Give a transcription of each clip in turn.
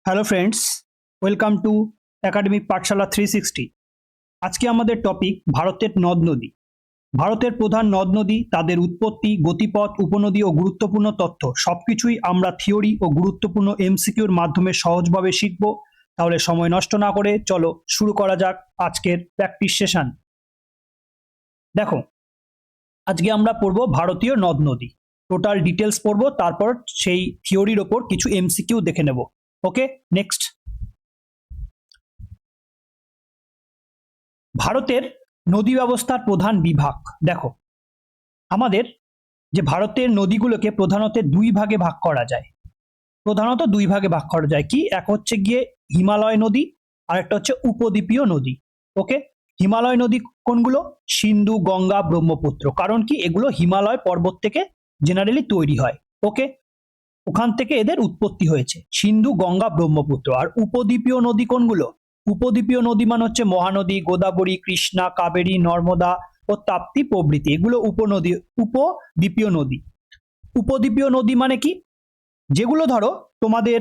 Hello friends, welcome to academic পাঠশালা 360। আজকে আমাদের topic ভারতের নদ নদী। ভারতের প্রধান নদ নদী, তাদের উৎপত্তি, গতিপথ, উপনদী ও গুরুত্বপূর্ণ তথ্য সবকিছুই আমরা থিওরি ও গুরুত্বপূর্ণ এমসিকিউর মাধ্যমে সহজভাবে শিখব। তাহলে সময় নষ্ট না করে চলো শুরু করা যাক আজকের প্র্যাকটিস সেশন। দেখো, আজকে আমরা পড়ব ভারতীয় নদ নদী, টোটাল ডিটেলস পড়ব, তারপর সেই থিওরির ওপর কিছু এমসিকিউ দেখে নেব। ওকে, নেক্সট। ভারতের নদী ব্যবস্থার প্রধান বিভাগ। দেখো, আমাদের যে ভারতের নদীগুলোকে প্রধানত দুই ভাগে ভাগ করা যায়। কি এক হচ্ছে গিয়ে হিমালয় নদী, আর একটা হচ্ছে উপদ্বীপীয় নদী। ওকে, হিমালয় নদী কোনগুলো? সিন্ধু, গঙ্গা, ব্রহ্মপুত্র। কারণ কি, এগুলো হিমালয় পর্বত থেকে জেনারেলি তৈরি হয়। ওকে, ওখান থেকে এদের উৎপত্তি হয়েছে, সিন্ধু, গঙ্গা, ব্রহ্মপুত্র। আর উপদ্বীপীয় নদী কোনগুলো? উপদ্বীপীয় নদী মানে হচ্ছে মহানদী, গোদাবরী, কৃষ্ণা, কাবেরী, নর্মদা ও তাপ্তি প্রভৃতি। এগুলো উপদ্বীপীয় নদী। উপদ্বীপীয় নদী মানে কি? যেগুলো ধরো তোমাদের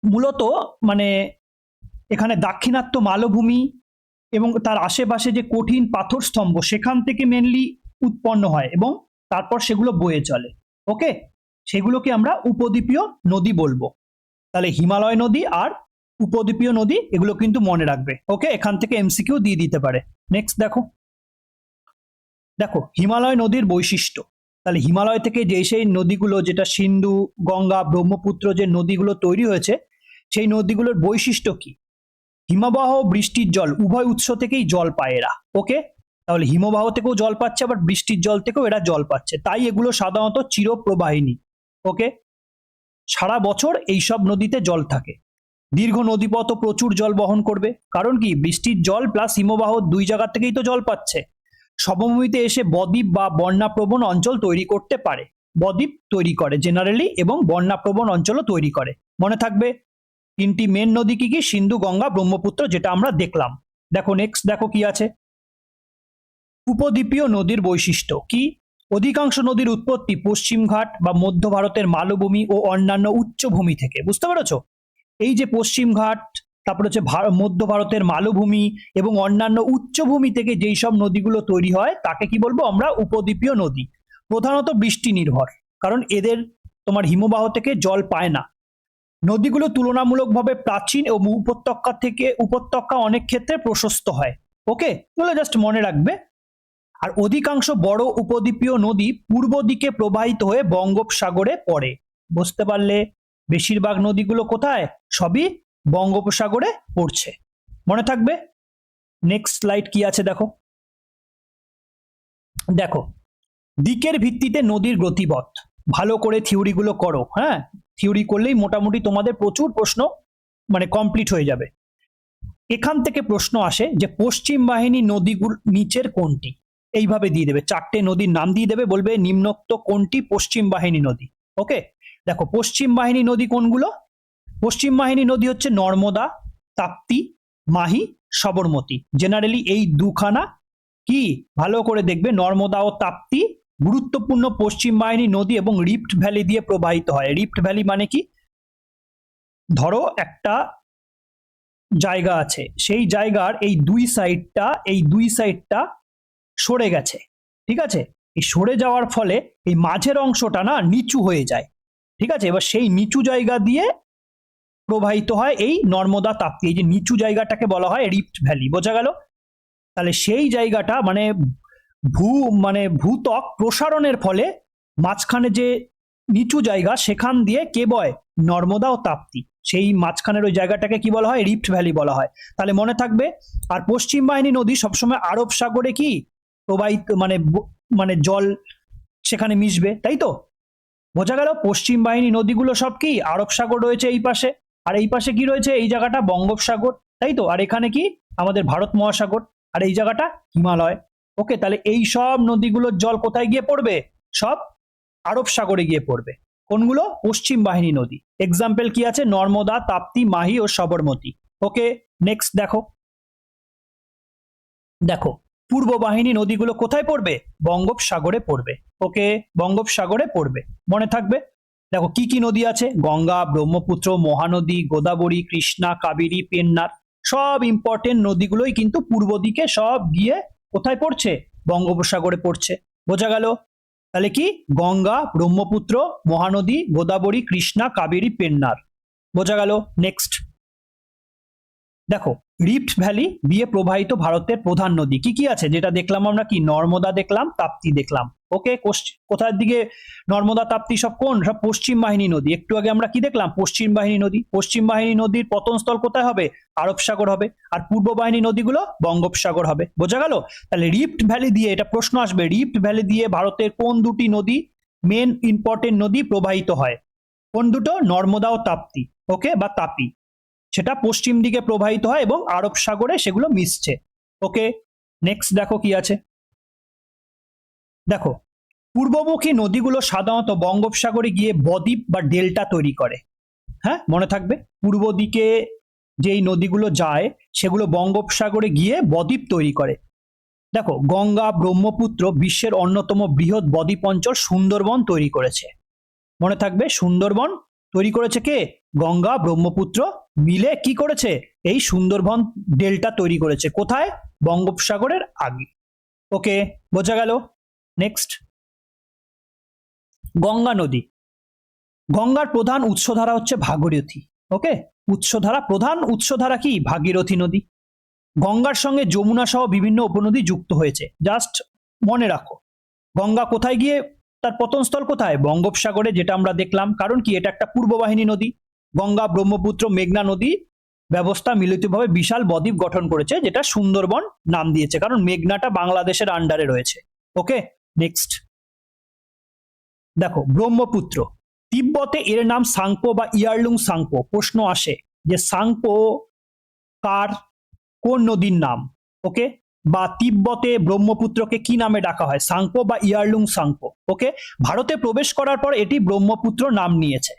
মূলত মানে এখানে দাক্ষিণাত্য মালভূমি এবং তার আশেপাশে যে কঠিন পাথর স্তম্ভ, সেখান থেকে মেনলি উৎপন্ন হয় এবং তারপর সেগুলো বয়ে চলে। ওকে, সেগুলোকে আমরা উপদ্বীপীয় নদী বলবো। তাহলে হিমালয় নদী আর উপদ্বীপীয় নদী, এগুলো কিন্তু মনে রাখবে। ওকে, এখান থেকে এমসিকিউ দিয়ে দিতে পারে। নেক্সট দেখো, হিমালয় নদীর বৈশিষ্ট্য। তাহলে হিমালয় থেকে সেই নদীগুলো, যেটা সিন্ধু, গঙ্গা, ব্রহ্মপুত্র, যে নদীগুলো তৈরি হয়েছে, সেই নদীগুলোর বৈশিষ্ট্য কি? হিমবাহ, বৃষ্টির জল, উভয় উৎস থেকেই জল পায় এরা। ওকে, তাহলে হিমবাহ থেকেও জল পাচ্ছে, আবার বৃষ্টির জল থেকেও এরা জল পাচ্ছে, তাই এগুলো সাধারণত চিরপ্রবাহিনী। ওকে, সারা বছর এইসব নদীতে জল থাকে। দীর্ঘ নদীপথ প্রচুর জল বহন করবে, কারণ কি, বৃষ্টির জল প্লাস হিমবাহ দুই জায়গা থেকেই তো জল পাচ্ছে। সমভূমিতে এসে বদ্বীপ বা বন্যাপ্রবণ অঞ্চল তৈরি করতে পারে। বদ্বীপ তৈরি করে জেনারেলি, এবং বন্যাপ্রবণ অঞ্চলও তৈরি করে। মনে থাকবে তিনটি মেন নদী কি কি? সিন্ধু, গঙ্গা, ব্রহ্মপুত্র, যেটা আমরা দেখলাম। দেখো নেক্সট, দেখো কি আছে। উপদ্বীপীয় নদীর বৈশিষ্ট্য কি? অধিকাংশ নদীর উৎপত্তি পশ্চিমঘাট বা মধ্য ভারতের মালভূমি ও অন্যান্য উচ্চভূমি থেকে। বুঝতে পেরেছো? এই যে পশ্চিমঘাট, তারপর হচ্ছে মধ্য ভারতের মালভূমি এবং অন্যান্য উচ্চভূমি থেকে যেই সব নদীগুলো তৈরি হয়, তাকে কি বলবো আমরা? উপদ্বীপীয় নদী। প্রধানত বৃষ্টি নির্ভর, কারণ এদের তোমার হিমবাহ থেকে জল পায় না। নদীগুলো তুলনামূলকভাবে প্রাচীন এবং উপত্যকা অনেক ক্ষেত্রে প্রশস্ত হয়। ওকে, এগুলো জাস্ট মনে রাখবে। আর অধিকাংশ বড় উপদ্বীপীয় নদী পূর্ব দিকে প্রবাহিত হয়ে বঙ্গোপসাগরে পড়ে। বুঝতে পারলে? বেশিরভাগ নদীগুলো কোথায়? সবই বঙ্গোপসাগরে পড়ছে। মনে থাকবে। নেক্সট স্লাইড কি আছে দেখো। দেখো, দিকের ভিত্তিতে নদীর গতিপথ। ভালো করে থিওরিগুলো করো। হ্যাঁ, থিওরি করলেই মোটামুটি তোমাদের প্রচুর প্রশ্ন মানে কমপ্লিট হয়ে যাবে। এখান থেকে প্রশ্ন আসে যে পশ্চিম বাহিনী নদীগুলো নিচের কোনটি? এইভাবে দিয়ে দেবে, চারটে নদীর নাম দিয়ে দেবে, বলবে নিম্নোক্ত কোনটি পশ্চিম বাহিনী নদী। ওকে, দেখো পশ্চিম বাহিনী নদী কোনগুলো? পশ্চিম বাহিনী নদী হচ্ছে নর্মদা, তাপ্তি, মাহি, সবরমতী। জেনারেলি এই দুখানা কি ভালো করে দেখবে, নর্মদা ও তাপ্তি গুরুত্বপূর্ণ পশ্চিম বাহিনী নদী এবং রিফ্ট ভ্যালি দিয়ে প্রবাহিত হয়। রিফ্ট ভ্যালি মানে কি? ধরো একটা জায়গা আছে, সেই জায়গার এই দুই সাইডটা সরে গেছে, ঠিক আছে? এই সরে যাওয়ার ফলে এই মাঝের অংশটা না নিচু হয়ে যায়, ঠিক আছে? এবার সেই নিচু জায়গা দিয়ে প্রবাহিত হয় এই নর্মদা, তাপ্তি। এই যে নিচু জায়গাটাকে বলা হয় রিফ্ট ভ্যালি। বোঝা গেল? তাহলে সেই জায়গাটা মানে ভূত্বক প্রসারণের ফলে মাঝখানে যে নিচু জায়গা, সেখান দিয়ে কে বয়? নর্মদা ও তাপ্তি। সেই মাঝখানের ওই জায়গাটাকে কি বলা হয়? রিফ্ট ভ্যালি বলা হয়। তাহলে মনে থাকবে। আর পশ্চিম বাহিনী নদী সবসময় আরব সাগরে কি প্রবাহিত, মানে জল সেখানে মিশবে, তাই তো? বোঝা গেল? পশ্চিম বাহিনী নদীগুলো সব কি আরব সাগর রয়েছে এই পাশে, আর এই পাশে কি রয়েছে? এই জায়গাটা বঙ্গোপসাগর, তাই তো? আর এখানে কি আমাদের ভারত মহাসাগর, আর এই জায়গাটা হিমালয়। ওকে, তাহলে এই সব নদীগুলোর জল কোথায় গিয়ে পড়বে? সব আরব সাগরে গিয়ে পড়বে। কোনগুলো? পশ্চিম বাহিনী নদী। এক্সাম্পল কি আছে? নর্মদা, তাপ্তি, মাহি ও সবরমতী। ওকে, নেক্সট দেখো। দেখো, পূর্ব বাহিনী নদীগুলো কোথায় পড়বে? বঙ্গোপসাগরে পড়বে। ওকে, বঙ্গোপসাগরে পড়বে। মনে থাকবে। দেখো কি কি নদী আছে, গঙ্গা, ব্রহ্মপুত্র, মহানদী, গোদাবরী, কৃষ্ণা, কাবেরী, পেন্নার। সব ইম্পর্টেন্ট নদীগুলোই কিন্তু পূর্ব দিকে সব গিয়ে কোথায় পড়ছে, বঙ্গোপসাগরে পড়ছে। বোঝা গেল? তাহলে কি গঙ্গা, ব্রহ্মপুত্র, মহানদী, গোদাবরী, কৃষ্ণা, কাবেরী, পেন্নার। বোঝা গেল? নেক্সট দেখো রিফট ভ্যালি দিয়ে প্রবাহিত ভারতের প্রধান নদী কি কি আছে, যেটা দেখলাম আমরা, কি নর্মদা দেখলাম, তাপ্তি দেখলাম। ওকে, কোথার দিকে নর্মদা, তাপ্তি সব কোন, সব পশ্চিম বাহিনী নদী। একটু আগে আমরা কি দেখলাম, পশ্চিম বাহিনী নদী। পশ্চিম বাহিনী নদীর পতনস্থল কোথায় হবে, আরব সাগর হবে। আর পূর্ব বাহিনী নদীগুলো বঙ্গোপসাগর হবে। বোঝা গেল? তাহলে রিফট ভ্যালি দিয়ে, এটা প্রশ্ন আসবে, রিফট ভ্যালি দিয়ে ভারতের কোন দুটি নদী, মেন ইম্পর্টেন্ট নদী প্রবাহিত হয়? কোন দুটো? নর্মদা ও তাপ্তি। ওকে, বা তাপি। সেটা পশ্চিম দিকে প্রবাহিত হয় এবং আরব সাগরে সেগুলো মিশছে। ওকে, নেক্সট দেখো কি আছে। দেখো পূর্বমুখী নদীগুলো সাধারণত বঙ্গোপসাগরে গিয়ে বদ্বীপ বা ডেল্টা তৈরি করে। হ্যাঁ, মনে থাকবে, পূর্ব দিকে যেই নদীগুলো যায় সেগুলো বঙ্গোপসাগরে গিয়ে বদ্বীপ তৈরি করে। দেখো গঙ্গা, ব্রহ্মপুত্র বিশ্বের অন্যতম বৃহৎ বদ্বীপ অঞ্চল সুন্দরবন তৈরি করেছে। মনে থাকবে, সুন্দরবন তৈরি করেছে কে? গঙ্গা, ব্রহ্মপুত্র মিলে কি করেছে, এই সুন্দরবন ডেল্টা তৈরি করেছে। কোথায়? বঙ্গোপসাগরের আগে। ওকে, বোঝা গেল? নেক্সট গঙ্গা নদী। গঙ্গার প্রধান উৎসধারা হচ্ছে ভাগীরথী। ওকে, উৎসধারা, প্রধান উৎসধারা কি? ভাগীরথী নদী। গঙ্গার সঙ্গে যমুনা সহ বিভিন্ন উপনদী যুক্ত হয়েছে। জাস্ট মনে রাখো, গঙ্গা কোথায় গিয়ে তার পতনস্থল কোথায়? বঙ্গোপসাগরে, যেটা আমরা দেখলাম। কারণ কি, এটা একটা পূর্ব বাহিনী নদী। গঙ্গা, ব্রহ্মপুত্র, মেঘনা নদী ব্যবস্থা মিলিতভাবে বিশাল বদ্বীপ গঠন করেছে, যেটা সুন্দরবন নাম দিয়েছে, কারণ মেঘনাটা বাংলাদেশের আন্ডারে রয়েছে। ওকে, নেক্সট দেখো ব্রহ্মপুত্র। তিব্বতে এর নাম সাংপো বা ইয়ারলুং সাংপো। প্রশ্ন আসে যে সাংপো কার, কোন নদীর নাম? ওকে, বা তিব্বতে ব্রহ্মপুত্রকে কি নামে ডাকা হয়, সাংপো বা ইয়ারলুং সাংপো। ওকে, ভারতে প্রবেশ করার পর এটি ব্রহ্মপুত্র নাম নিয়েছে।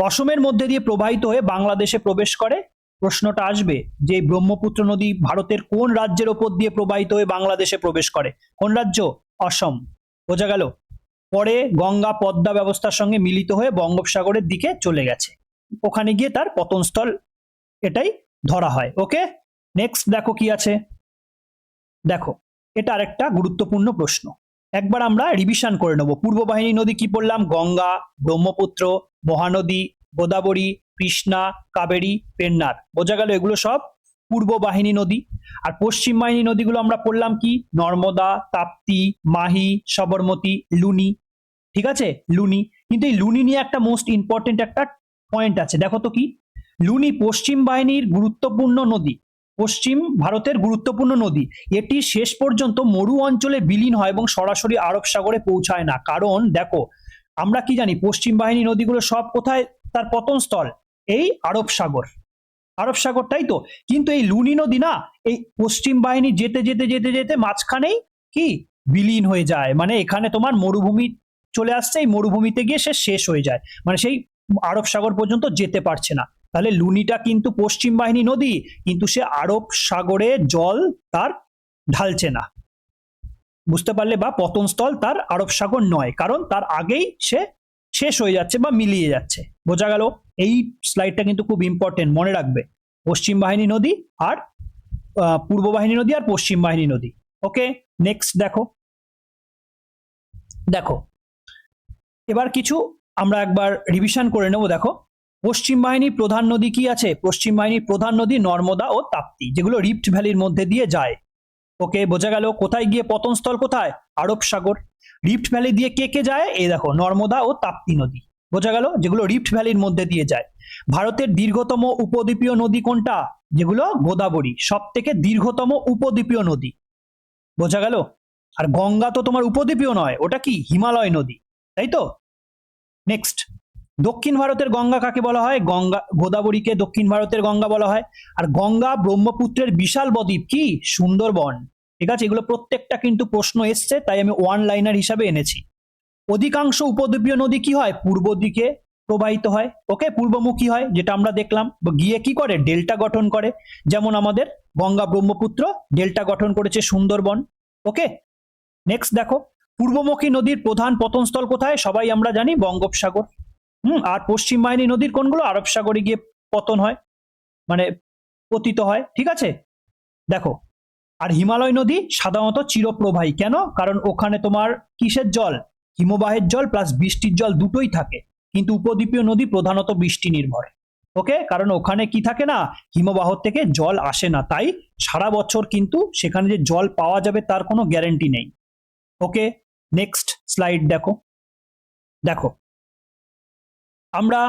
অসমের মধ্যে দিয়ে প্রবাহিত হয়ে বাংলাদেশে প্রবেশ করে। প্রশ্নটা আসবে যে ব্রহ্মপুত্র নদী ভারতের কোন রাজ্যের ওপর দিয়ে প্রবাহিত হয়ে বাংলাদেশে প্রবেশ করে? কোন রাজ্য? অসম। বোঝা গেল? পরে গঙ্গা পদ্মা ব্যবস্থার সঙ্গে মিলিত হয়ে বঙ্গোপসাগরের দিকে চলে গেছে, ওখানে গিয়ে তার পতনস্থল এটাই ধরা হয়। ওকে, নেক্সট দেখো কি আছে। দেখো এটা আরেকটা গুরুত্বপূর্ণ প্রশ্ন, একবার আমরা রিভিশন করে নেব। পূর্ব বাহিনী নদী কি পড়লাম? গঙ্গা, ব্রহ্মপুত্র, মহানদী, গোদাবরী, কৃষ্ণা, কাবেরী, পেন্নার। বোঝা গেল? এগুলো সব পূর্ব বাহিনী নদী। আর পশ্চিম বাহিনী নদীগুলো আমরা পড়লাম কি? নর্মদা, তাপ্তি, মাহি, সবরমতী, লুনি। ঠিক আছে, লুনি। কিন্তু এই লুনি নিয়ে একটা মোস্ট ইম্পর্টেন্ট একটা পয়েন্ট আছে, দেখো তো কি। লুনি পশ্চিম বাহিনীর গুরুত্বপূর্ণ নদী, পশ্চিম ভারতের গুরুত্বপূর্ণ নদী। এটি শেষ পর্যন্ত মরু অঞ্চলে বিলীন হয় এবং সরাসরি আরব সাগরে পৌঁছায় না। কারণ দেখো, আমরা কি জানি, পশ্চিম বাহিনী নদীগুলো সব কোথায় তার পতনস্থল? এই আরব সাগর, আরব সাগর, তাই তো। কিন্তু এই লুনি নদী না, এই পশ্চিম বাহিনী যেতে যেতে যেতে যেতে মাঝখানেই কি বিলীন হয়ে যায়, মানে এখানে তোমার মরুভূমি চলে আসছে, এই মরুভূমিতে গিয়ে সে শেষ হয়ে যায়, মানে সেই আরব সাগর পর্যন্ত যেতে পারছে না। তাহলে লুনিটা কিন্তু পশ্চিম বাহিনী নদী, কিন্তু সে আরব সাগরে জল তার ঢালছে না। বুঝতে পারলে? বা পতনস্থল তার আরব সাগর নয়, কারণ তার আগেই সে শেষ হয়ে যাচ্ছে বা মিলিয়ে যাচ্ছে। বোঝা গেল? এই স্লাইডটা কিন্তু খুব ইম্পর্টেন্ট, মনে রাখবে। পশ্চিম বাহিনী নদী আর পূর্ব বাহিনী নদী আর পশ্চিম বাহিনী নদী। ওকে, নেক্সট দেখো। দেখো এবার কিছু আমরা একবার রিভিশন করে নেব। দেখো পশ্চিম বাহিনীর প্রধান নদী কি আছে? পশ্চিম বাহিনীর প্রধান নদী নর্মদা ও তাপ্তি, যেগুলো রিফট ভ্যালির মধ্যে দিয়ে যায়। ওকে, বোঝা গেল? কোথায় গিয়ে পতনস্থল কোথায়? আরব সাগর। রিফট ভ্যালি দিয়ে কে কে যায়? এই দেখো নর্মদা ও তাপ্তি নদী। বোঝা গেল? যেগুলো রিফট ভ্যালির মধ্যে দিয়ে যায়। ভারতের দীর্ঘতম উপদ্বীপীয় নদী কোনটা? যেগুলো গোদাবরী, সব থেকে দীর্ঘতম উপদ্বীপীয় নদী। বোঝা গেল? আর গঙ্গা তো তোমার উপদ্বীপীয় নয়, ওটা কি হিমালয় নদী, তাই তো। নেক্সট, দক্ষিণ ভারতের গঙ্গা কাকে বলা হয়? গঙ্গা, গোদাবরীকে দক্ষিণ ভারতের গঙ্গা বলা হয়। আর গঙ্গা ব্রহ্মপুত্রের বিশাল বদ্বীপ কি? সুন্দরবন। ঠিক আছে, এগুলো প্রত্যেকটা কিন্তু প্রশ্ন এসছে, তাই আমি ওয়ান লাইনার হিসাবে এনেছি। অধিকাংশ উপদ্বীপীয় নদী কি হয়? পূর্ব দিকে প্রবাহিত হয়। ওকে, পূর্বমুখী হয়, যেটা আমরা দেখলাম। গিয়ে কি করে? ডেল্টা গঠন করে। যেমন আমাদের গঙ্গা ব্রহ্মপুত্র ডেল্টা গঠন করেছে সুন্দরবন। ওকে, নেক্সট দেখো, পূর্বমুখী নদীর প্রধান পতনস্থল কোথায়? সবাই আমরা জানি বঙ্গোপসাগর। আর পশ্চিম বাহিনী নদীর কোনগুলো আরব সাগরে গিয়ে পতন হয়, মানে পতিত হয়, ঠিক আছে। দেখো, আর হিমালয় নদী সাধারণত চিরপ্রবাহী, কেন? কারণ ওখানে তোমার কিসের জল, হিমবাহের জল প্লাস বৃষ্টির জল দুটোই থাকে, কিন্তু উপদ্বীপীয় নদী প্রধানত বৃষ্টি নির্ভর। ওকে, কারণ ওখানে কি থাকে না, হিমবাহ থেকে জল আসে না, তাই সারা বছর কিন্তু সেখানে যে জল পাওয়া যাবে তার কোনো গ্যারান্টি নেই। ওকে, নেক্সট স্লাইড দেখো। দেখো, আমরা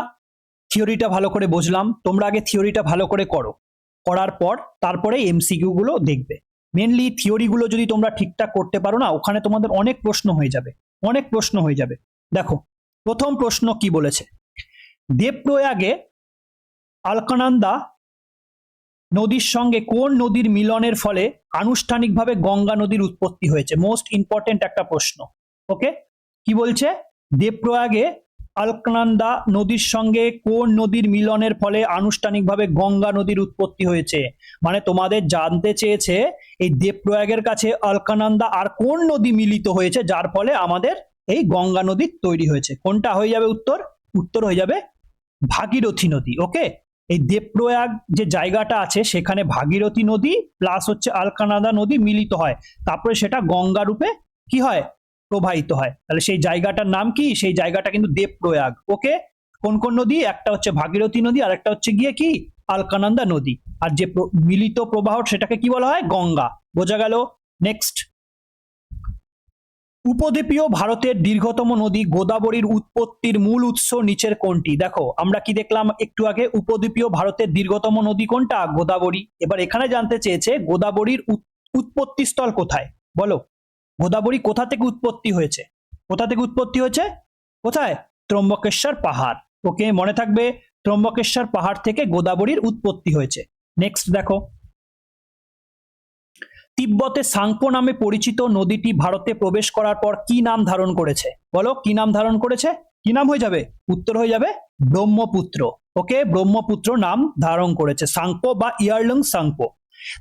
থিওরিটা ভালো করে বুঝলাম, তোমরা আগে থিওরিটা ভালো করে করো, করার পর তারপরে এমসিকিউ গুলো দেখবে। মেনলি থিওরিগুলো যদি তোমরা ঠিকঠাক করতে পারো না, ওখানে তোমাদের অনেক প্রশ্ন হয়ে যাবে, অনেক প্রশ্ন হয়ে যাবে। দেখো, প্রথম প্রশ্ন কি বলেছে, দেবপ্রয়াগে আলকানন্দা নদীর সঙ্গে কোন নদীর মিলনের ফলে আনুষ্ঠানিকভাবে গঙ্গা নদীর উৎপত্তি হয়েছে? মোস্ট ইম্পর্টেন্ট একটা প্রশ্ন। ওকে, কি বলছে, দেবপ্রয়াগে আলকানন্দা নদীর সঙ্গে কোন নদীর মিলনের ফলে আনুষ্ঠানিকভাবে গঙ্গা নদীর উৎপত্তি হয়েছে? মানে তোমাদের জানতে চেয়েছে এই দেবপ্রয়াগের কাছে আলকানন্দা আর কোন নদী মিলিত হয়েছে যার ফলে আমাদের এই গঙ্গা নদী তৈরি হয়েছে। কোনটা হয়ে যাবে উত্তর? উত্তর হয়ে যাবে ভাগীরথী নদী। ওকে, এই দেবপ্রয়াগ যে জায়গাটা আছে সেখানে ভাগীরথী নদী প্লাস হচ্ছে আলকানন্দা নদী মিলিত হয়, তারপরে সেটা গঙ্গা রূপে কি হয়, প্রবাহিত হয়। তাহলে সেই জায়গাটার নাম কি? সেই জায়গাটা কিন্তু দেবপ্রয়াগ। ওকে, কোন কোন নদী? একটা হচ্ছে ভাগীরথী নদী, আর একটা হচ্ছে গিয়ে কি, আলকানন্দা নদী, আর যে মিলিত প্রবাহ সেটাকে কি বলা হয়, গঙ্গা। বোঝা গেল? নেক্সট, উপদ্বীপীয় ভারতের দীর্ঘতম নদী গোদাবরীর উৎপত্তির মূল উৎস নিচের কোনটি? দেখো, আমরা কি দেখলাম একটু আগে, উপদ্বীপীয় ভারতের দীর্ঘতম নদী কোনটা? গোদাবরী। এবার এখানে জানতে চেয়েছে গোদাবরীর উৎপত্তি স্থল কোথায়, বলো। গোদাবরী কোথা থেকে উৎপত্তি হয়েছে? কোথা থেকে উৎপত্তি হয়েছে? কোথায়? ত্রম্বকেশ্বর পাহাড়। ওকে, মনে থাকবে, ত্রম্বকেশ্বর পাহাড় থেকে গোদাবরীর উৎপত্তি হয়েছে। নেক্সট দেখো, তিব্বতে সাংপো নামে পরিচিত নদীটি ভারতে প্রবেশ করার পর কি নাম ধারণ করেছে? বলো, কি নাম ধারণ করেছে? কি নাম হয়ে যাবে? উত্তর হয়ে যাবে ব্রহ্মপুত্র। ওকে, ব্রহ্মপুত্র নাম ধারণ করেছে, সাংপো বা ইয়ারলং সাংপো।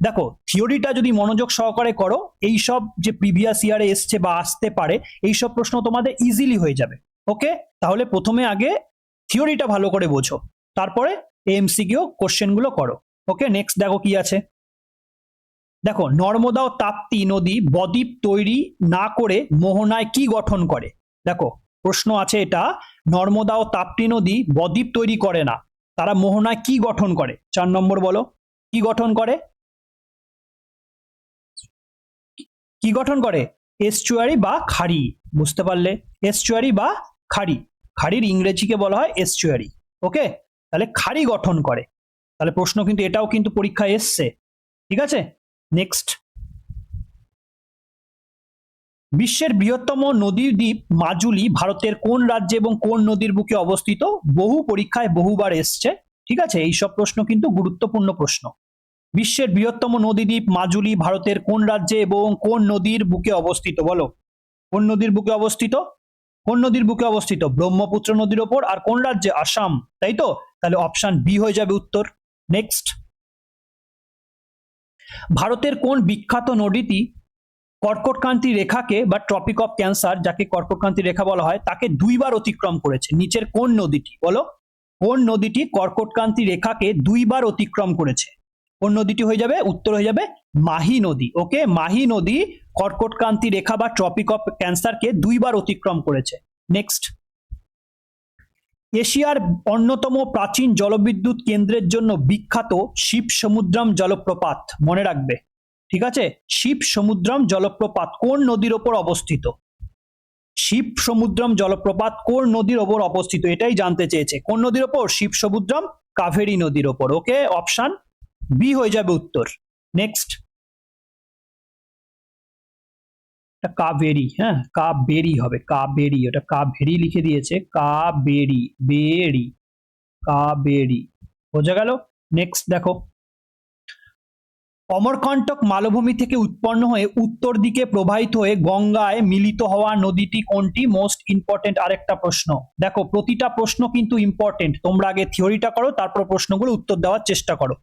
দেখো, থিওরিটা যদি মনোযোগ সহকারে করো, এই সব যে প্রিভিয়াস ইয়ারে এসছে বা আসতে পারে এই সব প্রশ্ন তোমাদের ইজিলি হয়ে যাবে। ওকে, তাহলে প্রথমে আগে থিওরিটা ভালো করে বোঝো, তারপরে এমসিকিউ কোশ্চেনগুলো করো। ওকে, নেক্সট দেখো কি আছে। দেখো, নর্মদা ও তাপ্তি নদী বদ্বীপ তৈরি না করে মোহনায় কি গঠন করে? দেখো, প্রশ্ন আছে এটা, নর্মদা ও তাপ্তি নদী বদ্বীপ তৈরি করে না, তারা মোহনায় কি গঠন করে? 4 নম্বর বলো, কি গঠন করে? কি গঠন করে? এস্চুয়ারি বা খাড়ি। বুঝতে পারলে? এস্চুয়ারি বা খাড়ি, খাড়ির ইংরেজিকে বলা হয় এস্চুয়ারি। ওকে, তাহলে খাড়ি গঠন করে। তাহলে প্রশ্ন কিন্তু এটাও কিন্তু পরীক্ষায় এসছে, ঠিক আছে। নেক্সট, বিশ্বের বৃহত্তম নদী দ্বীপ মাজুলি ভারতের কোন রাজ্যে এবং কোন নদীর বুকে অবস্থিত? বহু পরীক্ষায় বহুবার এসছে, ঠিক আছে, এই সব প্রশ্ন কিন্তু গুরুত্বপূর্ণ প্রশ্ন। বিশ্বের বৃহত্তম নদীদ্বীপ মাজুলি ভারতের কোন রাজ্যে এবং কোন নদীর বুকে অবস্থিত? বলো, কোন নদীর বুকে অবস্থিত? কোন নদীর বুকে অবস্থিত? ব্রহ্মপুত্র নদীর ওপর। আর কোন রাজ্যে? আসাম, তাই তো? তাহলে অপশন বি হয়ে যাবে উত্তর। নেক্সট, ভারতের কোন বিখ্যাত নদীটি কর্কটক্রান্তি রেখাকে বা ট্রপিক অফ ক্যান্সার, যাকে কর্কটক্রান্তি রেখা বলা হয়, তাকে 2 বার অতিক্রম করেছে? নিচের কোন নদীটি? বলো, কোন নদীটি কর্কটক্রান্তি রেখাকে 2 বার অতিক্রম করেছে? কোন নদীটি হয়ে যাবে? উত্তর হয়ে যাবে মাহি নদী। ওকে, মাহি নদী কর্কটক্রান্তি রেখা বা ট্রপিক অফ ক্যান্সারকে 2 বার অতিক্রম করেছে। নেক্সট, এশিয়ার অন্যতম প্রাচীন জলবিদ্যুৎ কেন্দ্রের জন্য বিখ্যাত শিব সমুদ্রম জলপ্রপাত, মনে রাখবে, ঠিক আছে, শিব সমুদ্রম জলপ্রপাত কোন নদীর ওপর অবস্থিত? শিব সমুদ্রম জলপ্রপাত কোন নদীর ওপর অবস্থিত, এটাই জানতে চেয়েছে। কোন নদীর ওপর? শিব সমুদ্রম কাভেরী নদীর ওপর। ওকে, অপশন বি হয়ে যাবে উত্তর। নেক্সট, কাবেরি, হ্যাঁ কাবেরি হবে, কাবেরি, ওটা কাভেরি লিখে দিয়েছে, কাবেরি, বেরি, কাবেরি। বোঝা গেল? নেক্সট দেখো, অমরকণ্টক মালভূমি থেকে উৎপন্ন হয়ে উত্তর দিকে প্রবাহিত হয়ে গঙ্গায় মিলিত হওয়া নদীটি কোনটি? মোস্ট ইম্পর্টেন্ট আরেকটা প্রশ্ন। দেখো, প্রতিটা প্রশ্ন কিন্তু ইম্পর্টেন্ট, তোমরা আগে থিওরিটা করো, তারপর প্রশ্নগুলো উত্তর দেওয়ার চেষ্টা করো।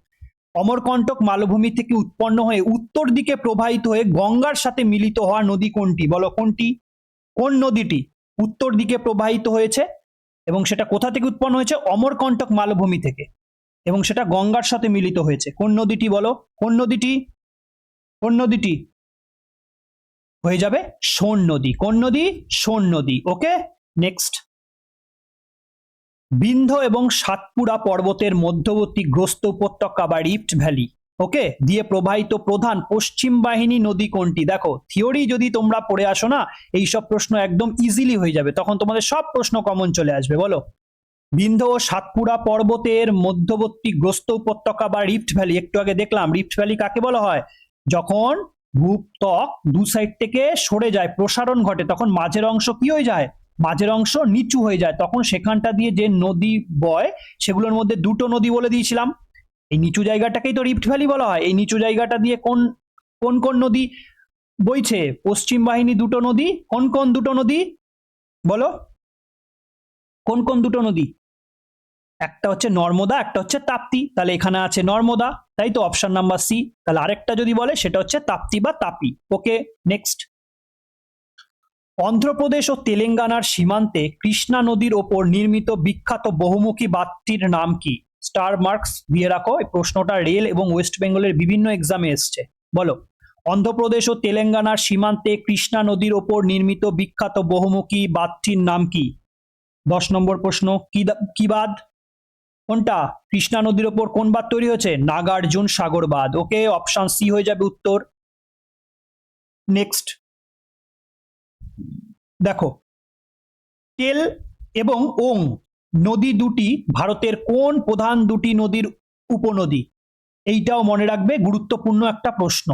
অমরকণ্টক মালভূমি থেকে উৎপন্ন হয়ে উত্তর দিকে প্রবাহিত হয়ে গঙ্গার সাথে মিলিত হওয়া নদী কোনটি? বলো, কোনটি? কোন নদীটি উত্তর দিকে প্রবাহিত হয়েছে এবং সেটা কোথা থেকে উৎপন্ন হয়েছে? অমরকণ্টক মালভূমি থেকে, এবং সেটা গঙ্গার সাথে মিলিত হয়েছে। কোন নদীটি বলো? কোন নদীটি? কোন নদীটি? হয়ে যাবে সোন নদী। কোন নদী? সোন নদী। ওকে, নেক্সট। বিন্ধ্য এবং সাতপুরা পর্বতের মধ্যবর্তী গ্রস্ত উপত্যকা বা রিফট ভ্যালি, ওকে, দিয়ে প্রবাহিত প্রধান পশ্চিম বাহিনী নদী কোনটি? দেখো, থিওরি যদি তোমরা পড়ে আসো না, এইসব প্রশ্ন একদম ইজিলি হয়ে যাবে, তখন তোমাদের সব প্রশ্ন কমন চলে আসবে। বলো, বিন্ধ্য ও সাতপুরা পর্বতের মধ্যবর্তী গ্রস্ত উপত্যকা বা রিফট ভ্যালি। একটু আগে দেখলাম রিফট ভ্যালি কাকে বলা হয়? যখন ভূত্বক দু সাইড থেকে সরে যায়, প্রসারণ ঘটে, তখন মাঝের অংশ কি হয়ে যায়? মাঝের অংশ নিচু হয়ে যায়, তখন সেখানটা দিয়ে যে নদী বয়, সেগুলোর মধ্যে দুটো নদী বলে দিয়েছিলাম। এই নিচু জায়গাটাকেই তো রিফট ভ্যালি বলা হয়। এই নিচু জায়গাটা দিয়ে কোন কোন কোন নদী বইছে? পশ্চিম বাহিনী দুটো নদী। কোন কোন দুটো নদী বলো? কোন কোন দুটো নদী? একটা হচ্ছে নর্মদা, একটা হচ্ছে তাপ্তি। তাহলে এখানে আছে নর্মদা, তাই তো, অপশন নাম্বার সি। তাহলে আরেকটা যদি বলে সেটা হচ্ছে তাপ্তি বা তাপি। ওকে, নেক্সট। অন্ধ্রপ্রদেশ ও তেলেঙ্গানার সীমান্তে কৃষ্ণা নদীর ওপর নির্মিত বিখ্যাত বহুমুখী বাঁধটির নাম কি? স্টার মার্কস দিয়ে রাখো, এই প্রশ্নটা রেল এবং ওয়েস্ট বেঙ্গলের বিভিন্ন এক্সামে এসছে। বলো, অন্ধ্রপ্রদেশ ও তেলেঙ্গানার সীমান্তে কৃষ্ণা নদীর ওপর নির্মিত বিখ্যাত বহুমুখী বাঁধটির নাম কি? 10 নম্বর প্রশ্ন। কি বাঁধ? কোনটা? কৃষ্ণা নদীর ওপর কোন বাঁধ তৈরি হয়েছে? নাগার্জুন সাগর বাঁধ। ওকে, অপশন সি হয়ে যাবে উত্তর। নেক্সট দেখো, টেল এবং ওং নদী দুটি ভারতের কোন প্রধান দুটি নদীর উপনদী? এইটাও মনে রাখবে, গুরুত্বপূর্ণ একটা প্রশ্ন।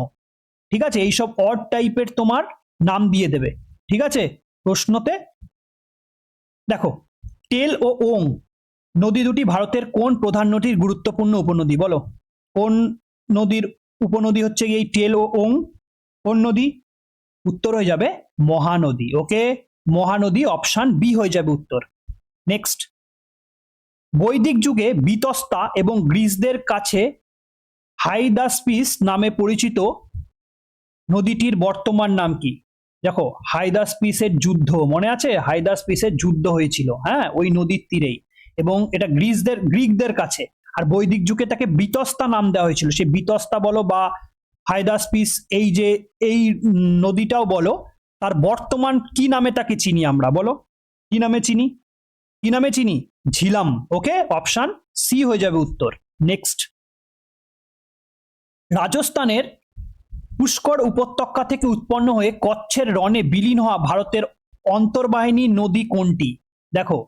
ঠিক আছে, এইসব অড টাইপের তোমার নাম দিয়ে দেবে। ঠিক আছে, প্রশ্নতে দেখো, টেল ও ওং নদী দুটি ভারতের কোন প্রধান নদীর গুরুত্বপূর্ণ উপনদী? বলো, কোন নদীর উপনদী হচ্ছে এই টেল ও ওং? কোন নদী? উত্তর হয়ে যাবে মহানদী। ওকে, মহানদী, অপশন বি হয়ে যাবে উত্তর। নেক্সট, বৈদিক যুগে বিতস্তা এবং গ্রিসদের কাছে হাইদাসপিস নামে পরিচিত নদীটির বর্তমান নাম কি? দেখো, হাইদাসপিসের যুদ্ধ মনে আছে? হাইদাসপিসের যুদ্ধ হয়েছিল, হ্যাঁ, ওই নদীর তীরেই, এবং এটা গ্রিকদের কাছে। আর বৈদিক যুগে তাকে বিতস্তা নাম দেওয়া হয়েছিল। সেই বিতস্তা বলো বা হাইদাসপিস, এই যে এই নদীটাও বলো, তার বর্তমান কি নামে তাকে চিনি আমরা? বলো, কি নামে চিনি? কি নামে চিনি? ঝিলাম। ওকে, অপশন সি হয়ে যাবে উত্তর। নেক্সট, রাজস্থানের পুষ্কর উপত্যকা থেকে উৎপন্ন হয়ে কচ্ছের রণে বিলীন হওয়া ভারতের অন্তর্বাহিনী নদী কোনটি? দেখো,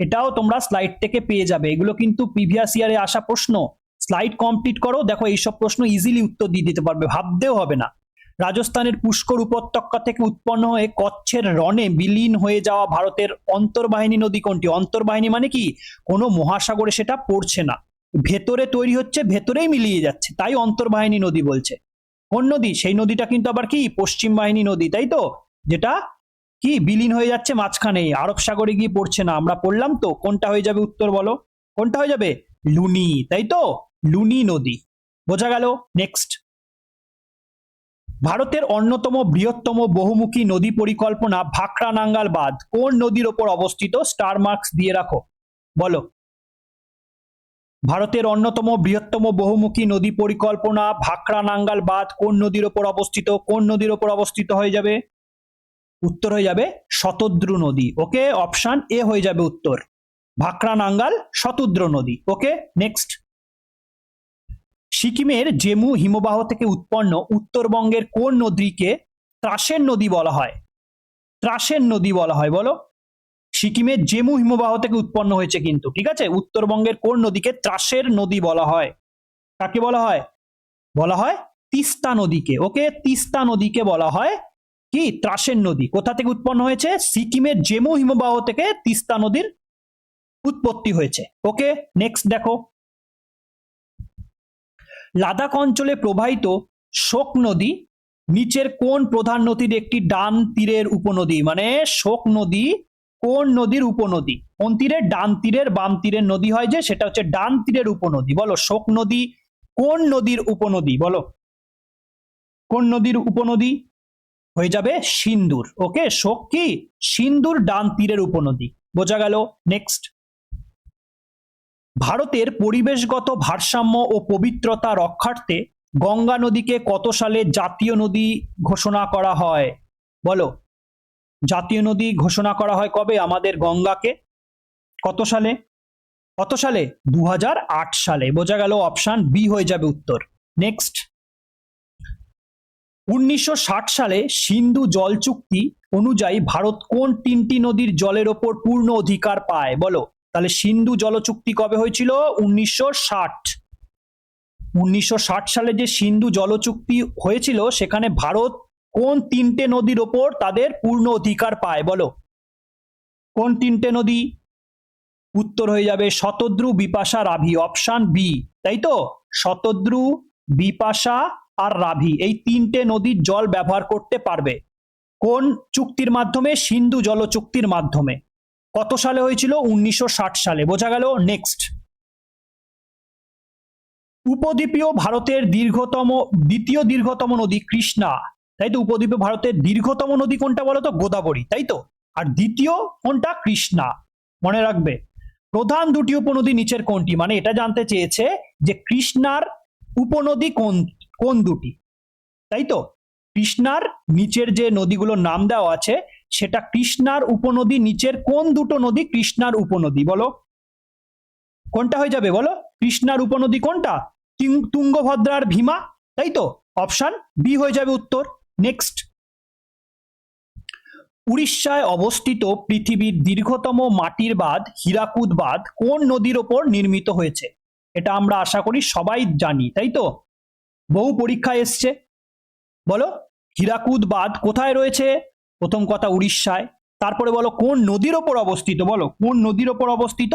এটাও তোমরা স্লাইড থেকে পেয়ে যাবে, এগুলো কিন্তু প্রিভিয়াস ইয়ারে আসা প্রশ্ন। স্লাইড কমপ্লিট করো, দেখো এইসব প্রশ্ন ইজিলি উত্তর দিয়ে দিতে পারবে, ভাবতেও হবে না। রাজস্থানের পুষ্কর উপত্যকা থেকে উৎপন্ন হয়ে কচ্ছের রণে বিলীন হয়ে যাওয়া ভারতের অন্তর্বাহিনী নদী কোনটি? অন্তর্বাহিনী মানে কি? কোনো মহাসাগরে সেটা পড়ছে না, ভেতরে তৈরি হচ্ছে, ভেতরেই মিলিয়ে যাচ্ছে, তাই অন্তর্বাহিনী নদী বলছে। কোন নদী? সেই নদীটা কিন্তু আবার কি? পশ্চিম বাহিনী নদী, তাই তো, যেটা কি বিলীন হয়ে যাচ্ছে মাঝখানে, আরব সাগরে গিয়ে পড়ছে না। আমরা পড়লাম তো, কোনটা হয়ে যাবে উত্তর বলো? কোনটা হয়ে যাবে? লুনি, তাই তো, লুনি নদী। বোঝা গেল? নেক্সট, ভারতের অন্যতম বৃহত্তম বহুমুখী নদী পরিকল্পনা ভাকরা নাঙ্গাল বাঁধ কোন নদীর ওপর অবস্থিত? স্টার মার্কস দিয়ে রাখো। বলো, ভারতের অন্যতম বৃহত্তম বহুমুখী নদী পরিকল্পনা ভাকরা নাঙ্গাল বাঁধ কোন নদীর ওপর অবস্থিত? কোন নদীর ওপর অবস্থিত হয়ে যাবে? উত্তর হয়ে যাবে শতদ্রু নদী। ওকে, অপশন এ হয়ে যাবে উত্তর, ভাকরা নাঙ্গাল শতদ্রু নদী। ওকে, নেক্সট, সিকিমের জেমু হিমবাহ থেকে উৎপন্ন উত্তরবঙ্গের কোন নদীকে ত্রাসের নদী বলা হয়? ত্রাসের নদী বলা হয়। বলো, সিকিমের জেমু হিমবাহ থেকে উৎপন্ন হয়েছে কিন্তু, ঠিক আছে, উত্তরবঙ্গের কোন নদীকে ত্রাসের নদী বলা হয়? কাকে বলা হয়? বলা হয় তিস্তা নদীকে। ওকে, তিস্তা নদীকে বলা হয় কি? ত্রাসের নদী। কোথা থেকে উৎপন্ন হয়েছে? সিকিমের জেমু হিমবাহ থেকে তিস্তা নদীর উৎপত্তি হয়েছে। ওকে, নেক্সট দেখো, লাদাখ অঞ্চলে প্রবাহিত শোক নদী নিচের কোন প্রধান নদীর একটি ডান তীরের উপনদী? মানে শোক নদী কোন নদীর উপনদী? কোন তীরের? ডান তীরের, বাম তীরের নদী হয় যে, সেটা হচ্ছে ডান তীরের উপনদী। বলো, শোক নদী কোন নদীর উপনদী? বলো, কোন নদীর উপনদী? হয়ে যাবে সিন্ধুর। ওকে, শোক কি? সিন্ধুর ডান তীরের উপনদী। বোঝা গেল? নেক্সট, ভারতের পরিবেশগত ভারসাম্য ও পবিত্রতা রক্ষার্থে গঙ্গা নদীকে কত সালে জাতীয় নদী ঘোষণা করা হয়? বলো, জাতীয় নদী ঘোষণা করা হয় কবে আমাদের গঙ্গাকে? কত সালে? কত সালে? 2008 সালে। বোঝা গেল, অপশন বি হয়ে যাবে উত্তর। নেক্সট, 1960 সালে সিন্ধু জল চুক্তি অনুযায়ী ভারত কোন তিনটি নদীর জলের ওপর পূর্ণ অধিকার পায়? বলো, তাহলে সিন্ধু জল চুক্তি কবে হয়েছিল? 1960। 1960 সালে যে সিন্ধু জল চুক্তি হয়েছিল সেখানে ভারত কোন তিনটে নদীর ওপর তাদের পূর্ণ অধিকার পায়? বলো, কোন তিনটে নদী? উত্তর হয়ে যাবে শতদ্রু, বিপাশা, রাভি। অপশন বি, তাই তো? শতদ্রু, বিপাশা আর রাভি, এই তিনটে নদীর জল ব্যবহার করতে পারবে। কোন চুক্তির মাধ্যমে? সিন্ধু জল চুক্তির মাধ্যমে। কত সালে হয়েছিল? 1960 সালে। বোঝা গেল। নেক্সট, উপদ্বীপীয় ভারতের দ্বিতীয় দীর্ঘতম নদী কৃষ্ণা, তাই তো? উপদ্বীপীয় ভারতের দীর্ঘতম নদী কোনটা বলো তো? গোদাবরী, তাই তো? আর দ্বিতীয় কোনটা? কৃষ্ণা। মনে রাখবে। প্রধান দুটি উপনদী নিচের কোনটি? মানে এটা জানতে চেয়েছে যে কৃষ্ণার উপনদী কোন কোন দুটি, তাই তো? কৃষ্ণার নিচের যে নদীগুলোর নাম দেওয়া আছে সেটা কৃষ্ণার উপনদী নিচের কোন দুটো নদী কৃষ্ণার উপনদী? বলো, কোনটা হয়ে যাবে? বলো, কৃষ্ণার উপনদী কোনটা? তুঙ্গভদ্রা আর ভীমা, তাই তো? অপশন বি হয়ে যাবে উত্তর। নেক্সট, উড়িষ্যায় অবস্থিত পৃথিবীর দীর্ঘতম মাটির বাঁধ হীরাকুদ বাঁধ কোন নদীর ওপর নির্মিত হয়েছে? এটা আমরা আশা করি সবাই জানি, তাই তো? বহু পরীক্ষায় এসছে। বলো, হীরাকুদ বাঁধ কোথায় রয়েছে? প্রথম কথা উড়িষ্যায়। তারপরে বলো কোন নদীর ওপর অবস্থিত? বলো, কোন নদীর ওপর অবস্থিত?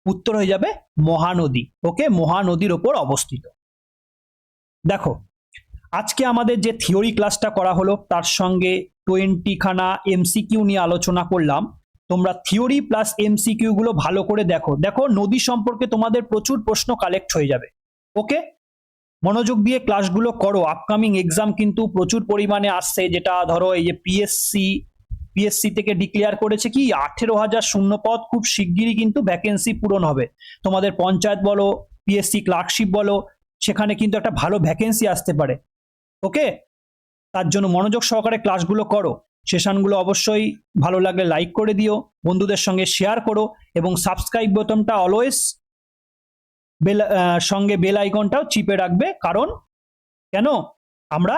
উত্তর হয়ে যাবে মহানদী। ওকে, মহানদীর ওপর অবস্থিত। দেখো, আজকে আমাদের যে থিওরি ক্লাসটা করা হলো তার সঙ্গে 20 খানা এমসিকিউ নিয়ে আলোচনা করলাম। তোমরা থিওরি প্লাস এমসিকিউ গুলো ভালো করে দেখো। দেখো, নদী সম্পর্কে তোমাদের প্রচুর প্রশ্ন কালেক্ট হয়ে যাবে। ওকে, মনোযোগ দিয়ে ক্লাসগুলো করো। আপকামিং এক্সাম কিন্তু প্রচুর পরিমাণে আসছে, যেটা ধরো এই যে পিএসসি থেকে ডিক্লেয়ার করেছে কি 18,000 শূন্যপদ খুব শিগগিরই কিন্তু ভ্যাকেন্সি পূরণ হবে। তোমাদের পঞ্চায়েত বলো, পিএসসি ক্লার্কশিপ বলো, সেখানে কিন্তু একটা ভালো ভ্যাকেন্সি আসতে পারে। ওকে, তার জন্য মনোযোগ সহকারে ক্লাসগুলো করো। সেশনগুলো অবশ্যই ভালো লাগলে লাইক করে দিও, বন্ধুদের সঙ্গে শেয়ার করো এবং সাবস্ক্রাইব বোতামটা অলওয়েজ সঙ্গে বেল আইকনটাও চিপে রাখবে। কারণ কেন? আমরা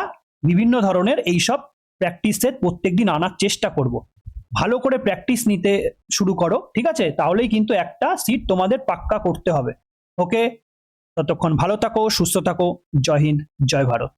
বিভিন্ন ধরনের এইসব প্র্যাকটিস সেট প্রত্যেকদিন আনার চেষ্টা করব। ভালো করে প্র্যাকটিস নিতে শুরু করো, ঠিক আছে? তাহলেই কিন্তু একটা সিট তোমাদের পাক্কা করতে হবে। ওকে, ততক্ষণ ভালো থাকো, সুস্থ থাকো। জয় হিন্দ, জয় ভারত।